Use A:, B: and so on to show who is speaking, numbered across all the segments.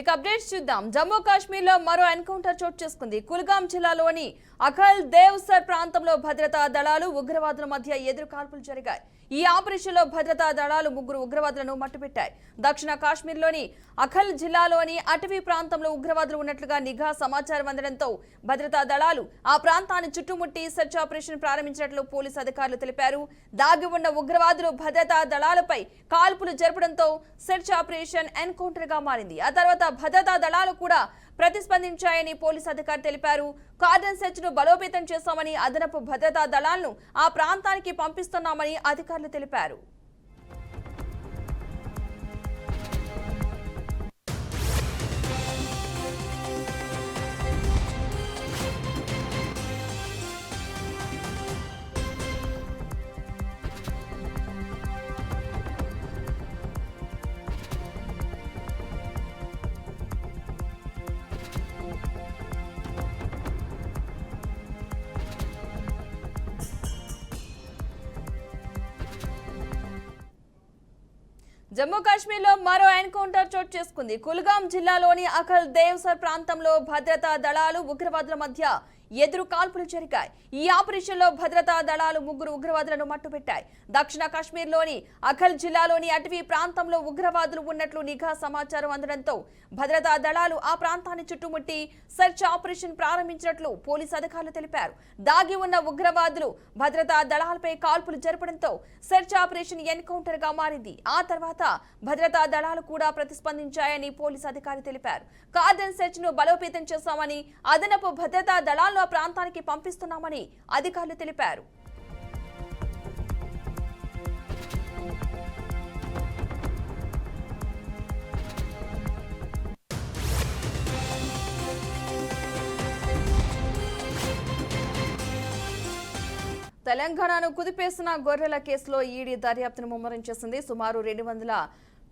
A: ఇక అప్డేట్స్ చూద్దాం. జమ్మూ కాశ్మీర్ లో మరో ఎన్కౌంటర్ చోటు చేసుకుంది. కుల్గాం జిల్లాలోని అఖల్ దేవ్సర్ ప్రాంతంలో భద్రతా దళాలు ఉగ్రవాదుల మధ్య ఎదురు కాల్పులు జరిగాయి. ఈ ఆపరేషన్లో భద్రతా దళాలు 3 ఉగ్రవాదులను మట్టుపెట్టాయి. దక్షిణ కాశ్మీర్లోని అఖల్ జిల్లాలోని అటవీ ప్రాంతంలో ఉగ్రవాదులు ఉన్నట్లుగా నిఘా సమాచారం అందడంతో భద్రతా దళాలు ఆ ప్రాంతాన్ని చుట్టుముట్టి సెర్చ్ ఆపరేషన్ ప్రారంభించినట్లు పోలీసు అధికారులు తెలిపారు. దాగి ఉన్న ఉగ్రవాదులు భద్రతా దళాలపై కాల్పులు జరపడంతో సెర్చ్ ఆపరేషన్ ఎన్కౌంటర్ గా మారింది. ఆ తర్వాత భద్రతా దళాలు కూడా ప్రతిస్పందించాయని పోలీసు అధికారి తెలిపారు. కార్డన్ సెర్చ్ ను బలోపేతం చేశామని, అదనపు భద్రతా దళాలను ఆ ప్రాంతానికి పంపిస్తున్నామని అధికారులు తెలిపారు. జమ్మూ కాశ్మీర్ లో మరో ఎన్కౌంటర్ చోటు చేసుకుంది. కుల్గాం జిల్లాలోని అఖల్ దేవ్సర్ ప్రాంతంలో భద్రతా దళాలు ఉగ్రవాదుల మధ్య ఎదురు కాల్పులు జరిగాయి. ఈ ఆపరేషన్ లో భద్రతా దళాలు 3 ఉగ్రవాదులను మట్టుపెట్టాయి. దక్షిణ కాశ్మీర్లోని అఖల్ జిల్లాలోని అటవీ ప్రాంతంలో ఉగ్రవాదులు ఉన్నట్లు నిఘా సమాచారం అందడంతో భద్రతా దళాలు ఆ ప్రాంతాన్ని చుట్టుముట్టి సెర్చ్ ఆపరేషన్ ప్రారంభించినట్లు పోలీసు అధికారులు తెలిపారు. దాగి ఉన్న ఉగ్రవాదులు భద్రతా దళాలపై కాల్పులు జరపడంతో సెర్చ్ ఆపరేషన్ ఎన్కౌంటర్ గా మారింది. ఆ తర్వాత భద్రతా దళాలు కూడా ప్రతిస్పందించాయని పోలీసు అధికారి తెలిపారు. కార్డన్ సెర్చ్ ను బలోపేతం చేశామని, అదనపు భద్రతా దళాలను ఆ ప్రాంతానికి పంపిస్తున్నామని అధికారులు తెలిపారు. తెలంగాణను కుదిపేసిన గొర్రెల కేసులో ఈడీ దర్యాప్తును ముమ్మరం చేసింది. సుమారు 200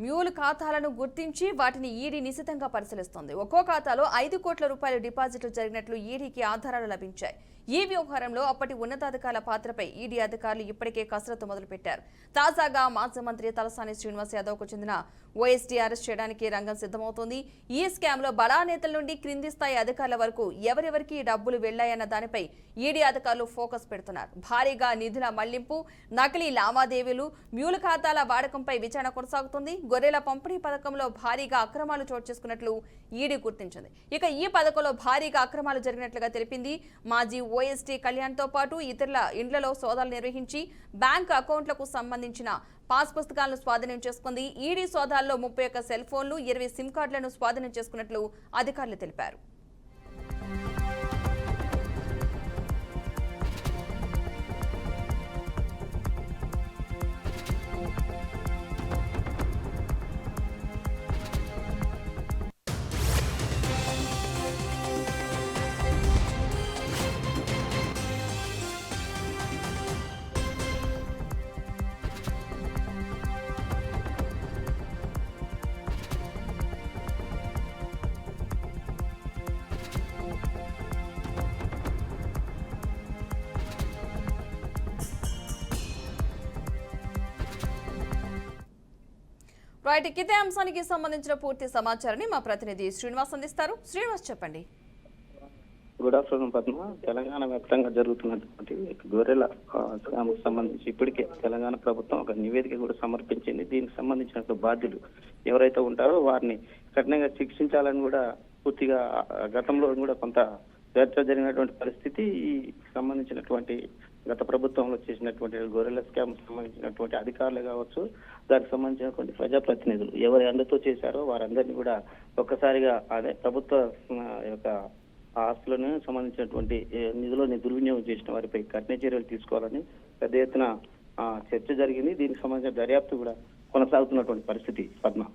A: మ్యూల్ ఖాతాలను గుర్తించి వాటిని ఈడీ నిశితంగా పరిశీలిస్తోంది. ఒక్కో ఖాతాలో 5 కోట్ల రూపాయల డిపాజిట్లు జరిగినట్లు ఈడీకి ఆధారాలు లభించాయి. ఈ వ్యవహారంలో అప్పటి ఉన్నతాధికారుల పాత్రపై ఈడీ అధికారులు ఇప్పటికే కసరత్తు మొదలుపెట్టారు. తాజాగా మాజీ మంత్రి తలసాని శ్రీనివాస్ యాదవ్కు చెందిన ఓఎస్టీ అరెస్ట్ చేయడానికి రంగం సిద్ధమవుతోంది. ఈ స్కామ్ లో బడా నేతల నుండి క్రింది స్థాయి అధికారుల వరకు ఎవరెవరికి డబ్బులు వెళ్లాయన్న దానిపై ఈడీ అధికారులు ఫోకస్ పెడుతున్నారు. భారీగా నిధుల మళ్లింపు, నకిలీ లావాదేవీలు, మ్యూల్ ఖాతాల వాడకంపై విచారణ కొనసాగుతుంది. గొర్రెల పంపిణీ పథకంలో భారీగా అక్రమాలు చోటు చేసుకున్నట్లు ఈడీ గుర్తించింది. ఇక ఈ పథకంలో భారీగా అక్రమాలు జరిగినట్లుగా తెలిపింది. మాజీ ఓఎస్టీ కళ్యాణ్తో పాటు ఇతరుల ఇండ్లలో సోదాలు నిర్వహించి బ్యాంకు అకౌంట్లకు సంబంధించిన పాస్ పుస్తకాలను స్వాధీనం చేసుకుంది. ఈడీ సోదాల్లో 31 సెల్ ఫోన్లు, 20 సిమ్ కార్డులను స్వాధీనం చేసుకున్నట్లు అధికారులు తెలిపారు. రైట్, ఇదే అంశానికి సంబంధించిన పూర్తి సమాచారాన్ని మా ప్రతినిధి శ్రీనివాస్ అందిస్తారు. శ్రీనివాస్, చెప్పండి.
B: Good afternoon Padma. తెలంగాణ వ్యాప్తంగా జరుగుతున్నటువంటి గొర్రెల స్కామ్కు సంబంధించి ఇప్పటికే తెలంగాణ ప్రభుత్వం ఒక నివేదిక కూడా సమర్పించింది. దీనికి సంబంధించిన బాధ్యులు ఎవరైతే ఉంటారో వారిని కఠినంగా శిక్షించాలని కూడా పూర్తిగా గతంలో కూడా కొంత చర్చ జరిగినటువంటి పరిస్థితి. ఈ సంబంధించినటువంటి గత ప్రభుత్వంలో చేసినటువంటి గొర్రెల స్కామ్ సంబంధించినటువంటి అధికారులు కావచ్చు, దానికి సంబంధించినటువంటి ప్రజాప్రతినిధులు ఎవరి అందరితో చేశారో వారందరినీ కూడా ఒక్కసారిగా అదే ప్రభుత్వ యొక్క ఆస్తులను సంబంధించినటువంటి నిధులని దుర్వినియోగం చేసిన వారిపై కఠిన చర్యలు తీసుకోవాలని పెద్ద ఎత్తున చర్చ జరిగింది. దీనికి సంబంధించిన దర్యాప్తు కూడా కొనసాగుతున్నటువంటి పరిస్థితి Padma.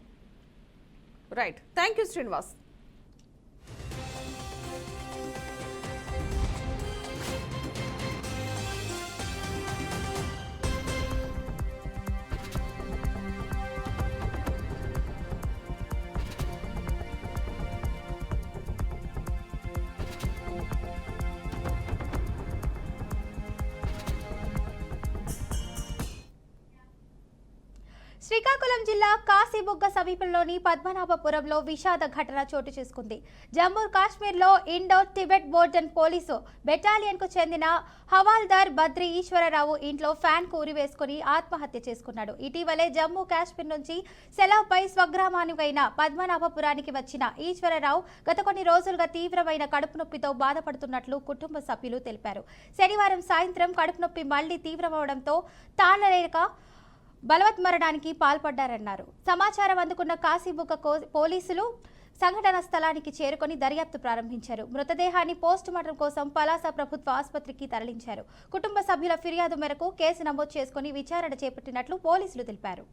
A: Right, thank you Srinivas.
C: Srikakulam జిల్లా కాశీబుగ్గ సమీపంలోని పద్మనాభపురంలో విషాద ఘటన చోటు చేసుకుంది. జమ్మూ కాశ్మీర్లో ఇండో టిబెట్ బోర్డర్ పోలీసు బెటాలియన్కు చెందిన హవాల్దార్ బద్రి ఈశ్వరరావు ఇంట్లో ఫ్యాన్ కు ఉరివేసుకుని ఆత్మహత్య చేసుకున్నాడు. ఇటీవలే జమ్మూ కాశ్మీర్ నుంచి సెలవుపై స్వగ్రామానికైన పద్మనాభపురానికి వచ్చిన ఈశ్వరరావు గత కొన్ని రోజులుగా తీవ్రమైన కడుపు నొప్పితో బాధపడుతున్నట్లు కుటుంబ సభ్యులు తెలిపారు. శనివారం సాయంత్రం కడుపు నొప్పి మళ్లీ తీవ్రమవడంతో తాళలేక బలవత్మరణానికి పాల్పడ్డారన్నారు. సమాచారం అందుకున్న కాశీబుగ్గ పోలీసులు సంఘటన స్థలానికి చేరుకొని దర్యాప్తు ప్రారంభించారు. మృతదేహాన్ని పోస్టుమార్టం కోసం పలాస ప్రభుత్వ ఆసుపత్రికి తరలించారు. కుటుంబ సభ్యుల ఫిర్యాదు మేరకు కేసు నమోదు చేసుకుని విచారణ చేపట్టినట్లు పోలీసులు తెలిపారు.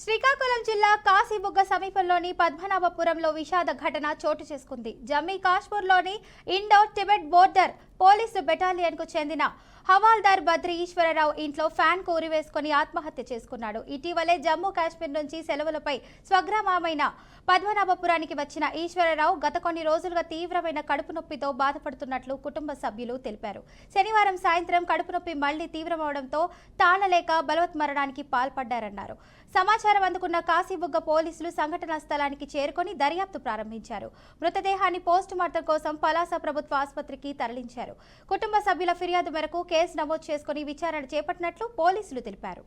C: శ్రీకాకుళం జిల్లా కాశీబుగ్గ సమీపంలోని పద్మనాభపురంలో విషాద ఘటన చోటు చేసుకుంది. జమ్మూ కాశ్మీర్లోని ఇండో టిబెట్ బోర్డర్ పోలీసు బెటాలియన్కు చెందిన హవాల్దార్ బద్రి ఈశ్వరరావు ఇంట్లో ఫ్యాన్ కు ఉరివేసుకుని ఆత్మహత్య చేసుకున్నాడు. ఇటీవలే జమ్మూ కాశ్మీర్ నుంచి సెలవులపై స్వగ్రామమైన పద్మనాభపురానికి వచ్చిన ఈశ్వరరావు గత కొన్ని రోజులుగా తీవ్రమైన కడుపు నొప్పితో బాధపడుతున్నట్లు కుటుంబ సభ్యులు తెలిపారు. శనివారం సాయంత్రం కడుపు నొప్పి మళ్లీ తీవ్రమవడంతో తాళలేక బలవత్మరణానికి పాల్పడ్డారన్నారు. సమాచారం అందుకున్న కాశీబుగ్గ పోలీసులు సంఘటనా స్థలానికి చేరుకొని దర్యాప్తు ప్రారంభించారు. మృతదేహాన్ని పోస్టుమార్టం కోసం పలాస ప్రభుత్వ ఆసుపత్రికి తరలించారు. కుటుంబ సభ్యుల ఫిర్యాదు మేరకు కేసు నమోదు చేసుకుని విచారణ చేపట్టినట్లు పోలీసులు తెలిపారు.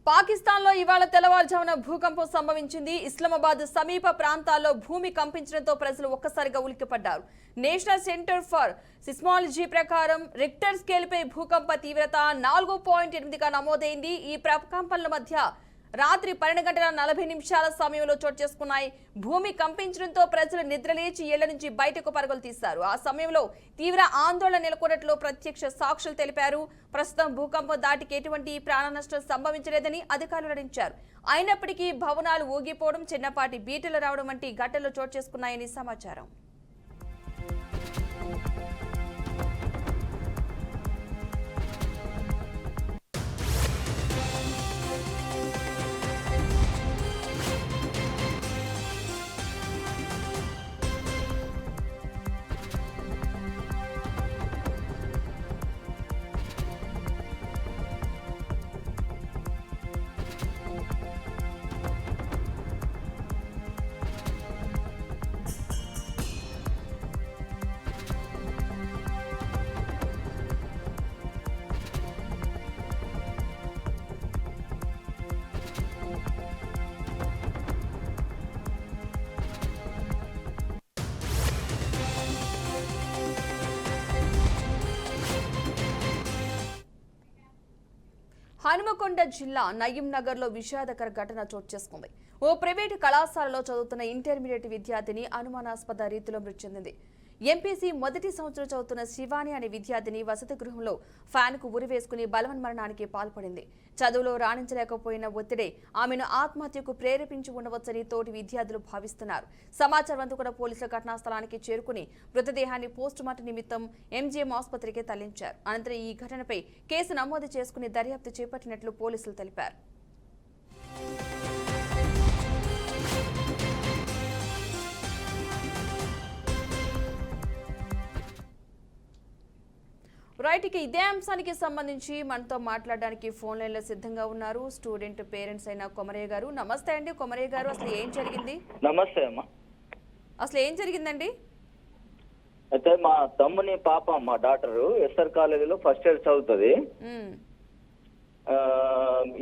A: పాకిస్తాన్లో ఇవాళ తెల్లవారుజామున భూకంపం సంభవించింది. ఇస్లామాబాద్ సమీప ప్రాంతాల్లో భూమి కంపించడంతో ప్రజలు ఒక్కసారిగా ఉలిక్కిపడ్డారు. నేషనల్ సెంటర్ ఫర్ సిస్మాలజీ ప్రకారం రిక్టర్ స్కేల్పై భూకంప తీవ్రత 4.8గా నమోదైంది. ఈ ప్రకంపనల మధ్య రాత్రి 12:40 సమయంలో చోటు చేసుకున్నాయి. భూమి కంపించడంతో ప్రజలు నిద్రలేచి ఇళ్ల నుంచి బయటకు పరుగులు తీశారు. ఆ సమయంలో తీవ్ర ఆందోళన నెలకొన్నట్లు ప్రత్యక్ష సాక్షులు తెలిపారు. ప్రస్తుతం భూకంపం దాటికి ఎటువంటి ప్రాణ నష్టం సంభవించలేదని అధికారులు వెల్లడించారు. అయినప్పటికీ భవనాలు ఊగిపోవడం, చిన్నపాటి బీటలు రావడం వంటి ఘటనలు చోటు చేసుకున్నాయని సమాచారం. హనుమకొండ జిల్లా నయీం నగర్ లో విషాదకర ఘటన చోటు చేసుకుంది. ఓ ప్రైవేటు కళాశాలలో చదువుతున్న ఇంటర్మీడియట్ విద్యార్థిని అనుమానాస్పద రీతిలో మృతి చెందింది. ఎంపీసీ మొదటి సంవత్సరం చదువుతున్న శివాని అనే విద్యార్థిని వసతి గృహంలో ఫ్యాన్ కు ఉరివేసుకుని బలవన్మరణానికి పాల్పడింది. చదువులో రాణించలేకపోయిన ఒత్తిడే ఆమెను ఆత్మహత్యకు ప్రేరేపించి ఉండవచ్చని తోటి విద్యార్థులు భావిస్తున్నారు. సమాచారం అందుకున్న పోలీసులు ఘటనా స్థలానికి చేరుకుని మృతదేహాన్ని పోస్టుమార్టం నిమిత్తం ఎంజీఎం ఆసుపత్రికి తరలించారు. అనంతరం ఈ ఘటనపై కేసు నమోదు చేసుకుని దర్యాప్తు చేపట్టినట్లు పోలీసులు తెలిపారు. రైట్, ఇక ఇదే అంశానికి సంబంధించి మనతో మాట్లాడడానికి ఫోన్ లైన్ లో సిద్ధంగా ఉన్నారు స్టూడెంట్ పేరెంట్స్ అయిన కొమరయ్య గారు. నమస్తే అండి కొమరయ్య గారు, అసలు ఏం జరిగింది?
D: నమస్తే అమ్మా.
A: అసలు ఏం జరిగిందండి?
D: అయితే మా తమ్ముని పాప మా డాక్టర్ ఎస్ఆర్ కాలేజీలో ఫస్ట్ ఇయర్ చదువుతుంది.
A: ఉమ్,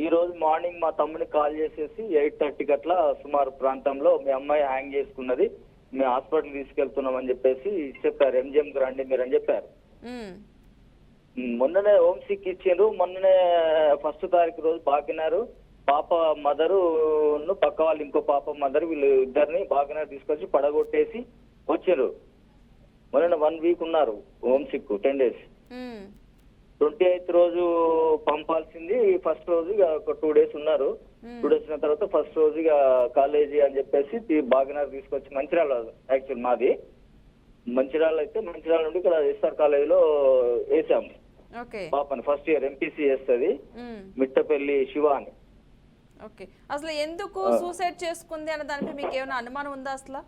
D: ఈ రోజు మార్నింగ్ మా తమ్ముని కాల్ చేసేసి 8:30 అట్లా సుమారు ప్రాంతంలో మీ అమ్మాయి హ్యాంగ్ చేసుకున్నది, మేము హాస్పిటల్ తీసుకెళ్తున్నాం అని చెప్పేసి చెప్పారు. ఎంజిఎంకి రండి మీరు అని చెప్పారు.
A: ఉమ్,
D: మొన్ననే హోమ్ సిక్ ఇచ్చిండ్రు. మొన్ననే 1వ తారీఖు రోజు బాకినారు పాప మదరు పక్క వాళ్ళు ఇంకో పాప మదర్ వీళ్ళు ఇద్దరిని బాకినారు తీసుకొచ్చి పడగొట్టేసి వచ్చారు. మొన్న 1 వీక్ ఉన్నారు హోమ్ సిక్ 10 days.
A: ఉమ్,
D: 28th రోజు పంపాల్సింది, ఫస్ట్ రోజు ఇక ఒక 2 days ఉన్నారు. 2 days ఉన్న తర్వాత ఫస్ట్ రోజు ఇక కాలేజీ అని చెప్పేసి బాగినార్ తీసుకొచ్చి మంచిర్యాల, యాక్చువల్ మాది మంచిర్యాల అయితే మంచిర్యాల నుండి ఇక్కడ ఎస్ఆర్ కాలేజీలో వేసాము
A: ఓకే.
D: పాపని. ఫస్ట్ ఇయర్ ఎంపీసీ చేస్తుంది,
A: ఉమ్,
D: మిట్టపల్లి శివ అని.
A: ఓకే. అసలు ఎందుకు సూసైడ్ చేసుకుంది అన్న దానిపై మీకు ఏమైనా అనుమానం ఉందా అసలు?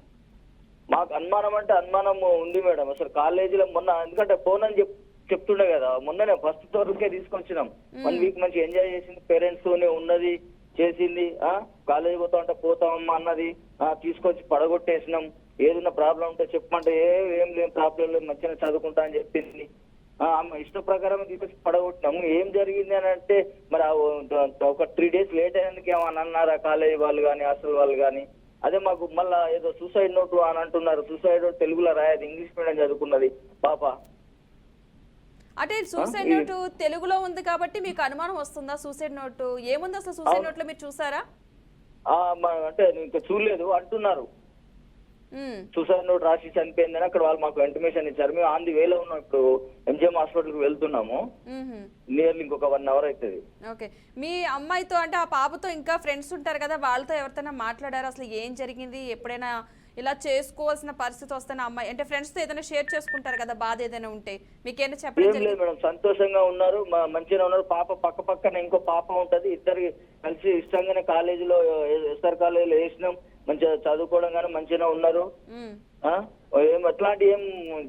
D: మాకు అనుమానం అంటే అనుమానం ఉంది మేడం. అసలు కాలేజీలో మొన్న ఎందుకంటే ఫోన్ అని చెప్తుండే కదా, మొన్ననే ఫస్ట్ తోరుకే తీసుకొచ్చినాం. 1 వీక్ మంచి ఎంజాయ్ చేసింది, పేరెంట్స్ తోనే ఉన్నది, చేసింది. కాలేజీ పోతా ఉంటే పోతామమ్మా అన్నది, తీసుకొచ్చి పడగొట్టేసినాం. ఏదైనా ప్రాబ్లం ఉంటే చెప్పమంటే ఏం లేని ప్రాబ్లం లేదు, మంచిగా చదువుకుంటా అని చెప్పింది. ఇష్ట ప్రకారం తీసుకొచ్చి పడగొట్టినాము. ఏం జరిగింది అని అంటే మరి ఒక 3 days లేట్ అయినందుకు ఏమని అన్నారా కాలేజీ వాళ్ళు కానీ హాస్టల్ వాళ్ళు కానీ? అదే మాకు మళ్ళా ఏదో సూసైడ్ నోటు అని అంటున్నారు. సూసైడ్ నోట్ తెలుగులో రాయదు, ఇంగ్లీష్ మీడియం చదువుకున్నది పాప.
A: అంటే సూసైడ్ నోటు తెలుగులో ఉంది కాబట్టి మీకు అనుమానం వస్తుందా? సూసైడ్ నోటు ఏముంది అసలు సూసైడ్ నోట్ లో, మీరు చూసారా?
D: అంటే ఇంకా చూడలేదు అంటున్నారు. సూసైడ్ నోట్ రాసి చనిపోయిందని అక్కడ వాళ్ళు మాకు ఇంటిమేషన్ ఇచ్చారు. మేము ఆన్ ది వేలో ఉన్నాం, ఇప్పుడు ఎంజిఎం హాస్పిటల్కి వెళ్తున్నాము. నియర్లీ ఇంకొక 1 hour అవుతుంది.
A: ఓకే. మీ అమ్మాయితో అంటే ఆ పాపతో ఇంకా ఫ్రెండ్స్ ఉంటారు కదా, వాళ్ళతో ఎవరితోనా మాట్లాడారు? అసలు ఏం జరిగింది? ఎప్పుడైనా ఇలా చేసుకోవాల్సిన పరిస్థితి వస్తే అమ్మాయి అంటే ఫ్రెండ్స్ తో ఏదైనా షేర్ చేసుకుంటారు కదా, బాధ ఏదైనా ఉంటే మీకేమైనా చెప్పడం
D: ఏం లేదు మేడం, సంతోషంగా ఉన్నారు, మంచిగా ఉన్నారు. పాప పక్క పక్కన ఇంకో పాప ఉంటది, ఇద్దరు కలిసి ఇష్టంగానే కాలేజీలో ఎస్ఆర్ కాలేజీలో వేసినాం. మంచిగా చదువుకోవడం కానీ మంచిగా ఉన్నారు. ఎట్లాంటి ఏం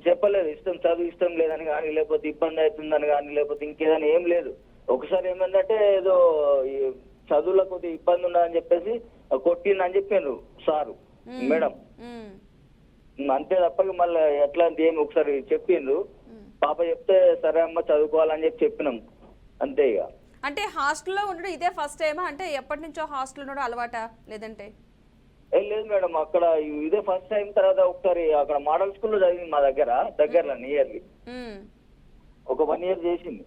D: చెప్పలేదు, చదువు ఇష్టం లేదని కానీ, లేకపోతే ఇబ్బంది అవుతుందని కానీ, లేకపోతే ఇంకేదని ఏం లేదు. ఒకసారి ఏమైందంటే ఏదో చదువులో కొద్దిగా ఇబ్బంది ఉన్నదని చెప్పేసి కొట్టిందని చెప్పారు సారు మేడం. అంతే తప్ప మళ్ళీ ఎట్లాంటి ఏమి ఒకసారి చెప్పిండ్రు. పాప చెప్తే సరే అమ్మ చదువుకోవాలని చెప్పినాం అంతే. ఇక
A: అంటే హాస్టల్లో ఉండడం ఇదే ఫస్ట్ టైమా? అంటే ఎప్పటి నుంచో హాస్టల్ ఉండడం అలవాటా లేదంటే?
D: ఏం లేదు మేడం, అక్కడ ఇదే ఫస్ట్ టైం. తర్వాత ఒకసారి అక్కడ మోడల్ స్కూల్లో చదివింది మా దగ్గరలో నియర్లీ ఒక 1 year చేసింది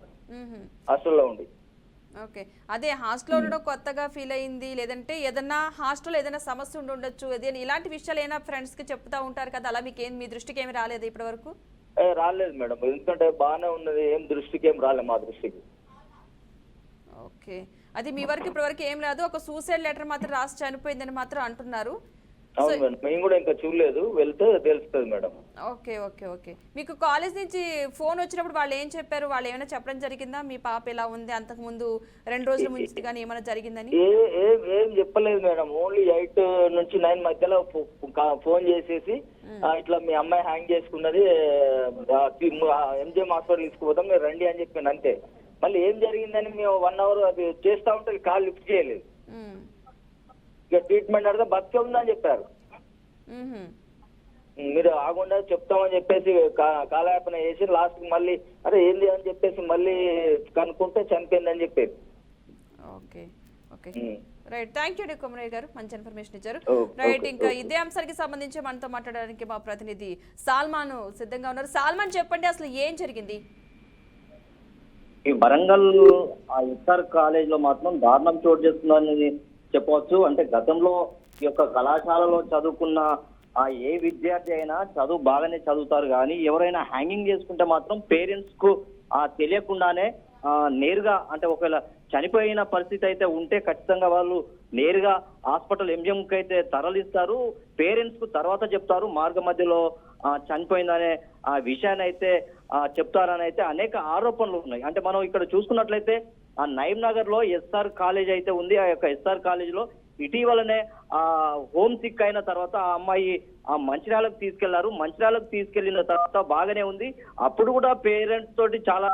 D: హాస్టల్లో ఉండి.
A: ఓకే. అదే హాస్టల్లో ఉండడం కొత్తగా ఫీల్ అయింది, లేదంటే ఏదన్నా హాస్టల్లో ఏదైనా సమస్య ఉండొచ్చు, ఏదైనా ఇలాంటి విషయాలు ఏమైనా ఫ్రెండ్స్ కి చెప్తా ఉంటారు కదా, అలా మీకు మీ దృష్టికి ఏమి రాలేదు ఇప్పటి వరకు?
D: రాలేదు మేడం, ఎందుకంటే బాగానే ఉన్నది, ఏం దృష్టికి ఏం రాలేదు మా దృష్టికి.
A: ఓకే. అది మీ వరకు ఇప్పటి వరకు ఏం లేదు, ఒక సూసైడ్ లెటర్ మాత్రం రాసి చనిపోయిందని మాత్రం అంటున్నారు.
D: అవును మేడం, మేము కూడా ఇంకా చూడలేదు, వెళ్తే తెలుస్తుంది మేడం.
A: Okay okay okay. మీకు కాలేజ్ నుంచి ఫోన్ వచ్చినప్పుడు వాళ్ళు ఏం చెప్పారు? వాళ్ళు ఏమైనా చెప్పడం జరిగిందా మీ పాప ఇలా ఉంది, అంతకు ముందు 2 రోజుల ముందు కానీ ఏమైనా జరిగిందని?
D: ఏం చెప్పలేదు మేడం, ఓన్లీ 8 నుంచి 9 మధ్యలో ఫోన్ చేసేసి ఇట్లా మీ అమ్మాయి హ్యాంగ్ చేసుకున్నది, ఎంజిఎం హాస్పిటల్ తీసుకుపోతాం మీరు రండి అని చెప్పాను అంతే. మళ్ళీ ఏం జరిగిందని మేము 1 hour అది చేస్తా ఉంటే కాల్ లిఫ్ట్ చేయలేదు. ఇక ట్రీట్మెంట్ అడితే బతికే ఉందని చెప్పారు. మీరు ఆగుండా చెప్తామని చెప్పేసి కాలయాపన చేసి లాస్ట్ మళ్ళీ అరే ఏంది అని చెప్పేసి మళ్ళీ కనుక్కుంటే చనిపోయిందని చెప్పారు.
A: Okay okay right. Thank you Komaraiah garu, మంచి ఇన్ఫర్మేషన్ ఇచ్చారు. రైట్, ఇంకా ఇదే అంశానికి సంబంధించి మనతో మాట్లాడడానికి మా ప్రతినిధి సాల్మాన్ సిద్ధంగా ఉన్నారు. సాల్మాన్ చెప్పండి, అసలు ఏం జరిగింది?
E: ఈ వరంగల్ ఎస్ఆర్ కాలేజ్ లో మాత్రం దారుణం చోటు చేస్తుందని చెప్పవచ్చు. అంటే గతంలో ఈ యొక్క కళాశాలలో చదువుకున్న ఏ విద్యార్థి అయినా చదువు బాగానే చదువుతారు, కానీ ఎవరైనా హ్యాంగింగ్ చేసుకుంటే మాత్రం పేరెంట్స్ కు తెలియకుండానే నేరుగా అంటే ఒకవేళ చనిపోయిన పరిస్థితి అయితే ఉంటే ఖచ్చితంగా వాళ్ళు నేరుగా హాస్పిటల్ ఎంజిఎంకి అయితే తరలిస్తారు, పేరెంట్స్ కు తర్వాత చెప్తారు. మార్గ మధ్యలో చనిపోయిందనే ఆ విషయాన్ని అయితే చెప్తారని అయితే అనేక ఆరోపణలు ఉన్నాయి. అంటే మనం ఇక్కడ చూసుకున్నట్లయితే ఆ నయీం నగర్ లో ఎస్ఆర్ కాలేజ్ అయితే ఉంది. ఆ యొక్క ఎస్ఆర్ కాలేజ్ లో ఇటీవలనే హోమ్ సిక్ అయిన తర్వాత ఆ అమ్మాయి మంచిర్యాలకు తీసుకెళ్లారు. మంచిర్యాలకు తీసుకెళ్లిన తర్వాత బాగానే ఉంది, అప్పుడు కూడా పేరెంట్స్ తోటి చాలా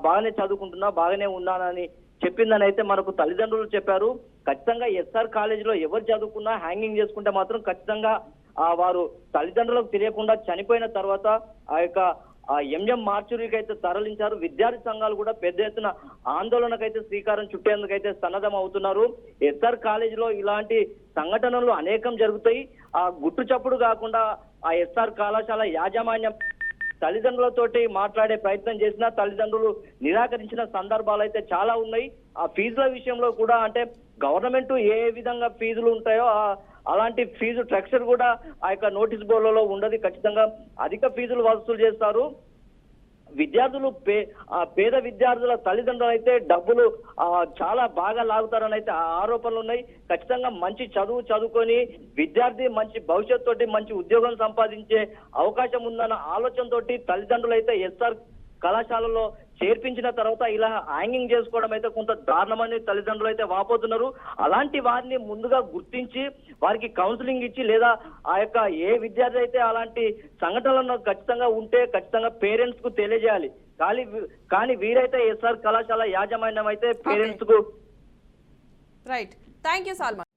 E: బాగానే చదువుకుంటున్నా, బాగానే ఉన్నానని చెప్పిందని అయితే మనకు తల్లిదండ్రులు చెప్పారు. ఖచ్చితంగా ఎస్ఆర్ కాలేజ్ లో ఎవరు చదువుకున్నా హ్యాంగింగ్ చేసుకుంటే మాత్రం ఖచ్చితంగా వారు తల్లిదండ్రులకు తెలియకుండా చనిపోయిన తర్వాత ఆ యొక్క ఎంఎం మార్చురీకి అయితే తరలించారు. విద్యార్థి సంఘాలు కూడా పెద్ద ఎత్తున ఆందోళనకైతే శ్రీకారం చుట్టేందుకైతే సన్నద్ధం అవుతున్నారు. ఎస్ఆర్ కాలేజీలో ఇలాంటి సంఘటనలు అనేకం జరుగుతాయి. ఆ గుట్టు చప్పుడు కాకుండా ఆ ఎస్ఆర్ కళాశాల యాజమాన్యం తల్లిదండ్రులతోటి మాట్లాడే ప్రయత్నం చేసినా తల్లిదండ్రులు నిరాకరించిన సందర్భాలు అయితే చాలా ఉన్నాయి. ఆ ఫీజుల విషయంలో కూడా అంటే గవర్నమెంట్ ఏ విధంగా ఫీజులు ఉంటాయో అలాంటి ఫీజు స్ట్రక్చర్ కూడా ఆ యొక్క నోటీస్ బోర్డులో ఉండదు. ఖచ్చితంగా అధిక ఫీజులు వసూలు చేస్తారు. విద్యార్థులు పేద విద్యార్థుల తల్లిదండ్రులు అయితే డబ్బులు చాలా బాగా లాగుతారని అయితే ఆరోపణలు ఉన్నాయి. ఖచ్చితంగా మంచి చదువుకొని విద్యార్థి మంచి భవిష్యత్తు తోటి మంచి ఉద్యోగం సంపాదించే అవకాశం ఉందన్న ఆలోచనతోటి తల్లిదండ్రులు అయితే ఎస్ఆర్ కళాశాలలో చేర్పించిన తర్వాత ఇలా హ్యాంగింగ్ చేసుకోవడం అయితే కొంత దారుణమని తల్లిదండ్రులు అయితే వాపోతున్నారు. అలాంటి వారిని ముందుగా గుర్తించి వారికి కౌన్సిలింగ్ ఇచ్చి లేదా ఆ యొక్క ఏ విద్యార్థి అయితే అలాంటి సంఘటనలను ఖచ్చితంగా ఉంటే ఖచ్చితంగా పేరెంట్స్ కు తెలియజేయాలి. కానీ వీరైతే ఎస్ఆర్ కళాశాల యాజమాన్యం అయితే పేరెంట్స్ కు
A: రైట్. Thank you Salman.